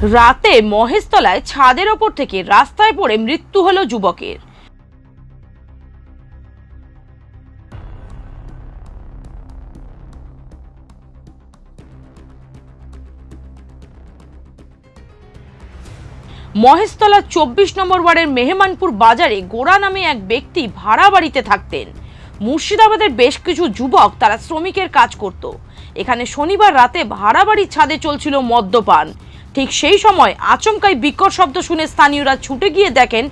রাতে মহেশতলায় ছাদের ওপর থেকে রাস্তায় পড়ে মৃত্যু হলো যুবকের। মহেশতলা 24 নম্বর ওয়ার্ডের মেহমানপুর বাজারে গোড়া নামে এক ব্যক্তি ভাড়া বাড়িতে থাকতেন। মুর্শিদাবাদের বেশ কিছু যুবক তারা শ্রমিকের কাজ করত। এখানে শনিবার রাতে ভাড়া বাড়ির ছাদে চলছিল মদ্যপান। ঠিক সেই সময় আচমকাই বিকট শব্দ শুনে স্থানীয়রা ছুটে গিয়ে দেখেন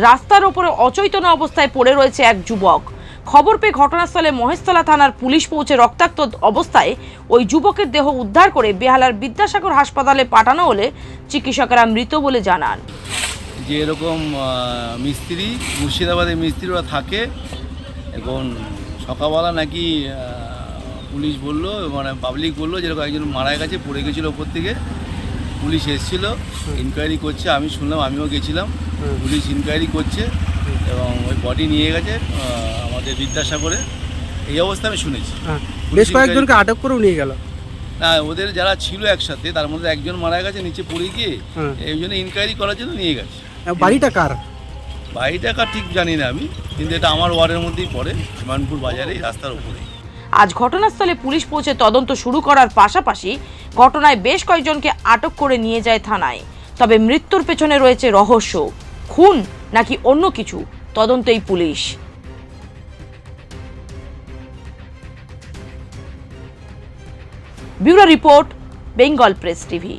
রাস্তার ওপরে অচৈতন্য অবস্থায় পড়ে রয়েছে এক যুবক। খবর পেয়ে ঘটনাস্থলে মহেশতলা থানার পুলিশ পৌঁছে রক্তাক্ত অবস্থায় ওই যুবকের দেহ উদ্ধার করে বেহালার বিদ্যাসাগর হাসপাতালে পাঠানো হলে চিকিৎসকেরা মৃত বলে জানান। যে এরকম মিস্ত্রি মুর্শিদাবাদে মিস্ত্রিরা থাকে, এখন সকালবেলা নাকি পুলিশ বললো, মানে পাবলিক বললো যেরকম একজন মারা গেছে, পড়ে গেছিলো ওপর থেকে। পুলিশ এসেছিলো, ইনকোয়ারি করছে, আমি শুনলাম, আমিও গেছিলাম। পুলিশ ইনকোয়ারি করছে এবং ওই বডি নিয়ে গেছে আমাদের বিদ্যাসাগরে। এই অবস্থা আমি শুনেছি। বেশ কয়েকজনকে আটক করেও নিয়ে গেল। না, ওদের যারা ছিল একসাথে তার মধ্যে একজন মারা গেছে নিচে পড়ে গিয়ে, এই জন্য ইনকোয়ারি করার জন্য নিয়ে গেছে। বাড়িটা কার? বাড়িটা কার ঠিক জানি না আমি, কিন্তু এটা আমার ওয়ার্ডের মধ্যেই পড়ে, মেহমানপুর বাজারে রাস্তার উপরেই। আজ ঘটনাস্থলে পুলিশ পৌঁছে তদন্ত শুরু করার পাশাপাশি ঘটনায় বেশ কয়েকজনকে আটক করে নিয়ে যায় থানায়। তবে মৃত্যুর পেছনে রয়েছে রহস্য, খুন নাকি অন্য কিছু, তদন্তেই police. Bureau report, Bengal press TV.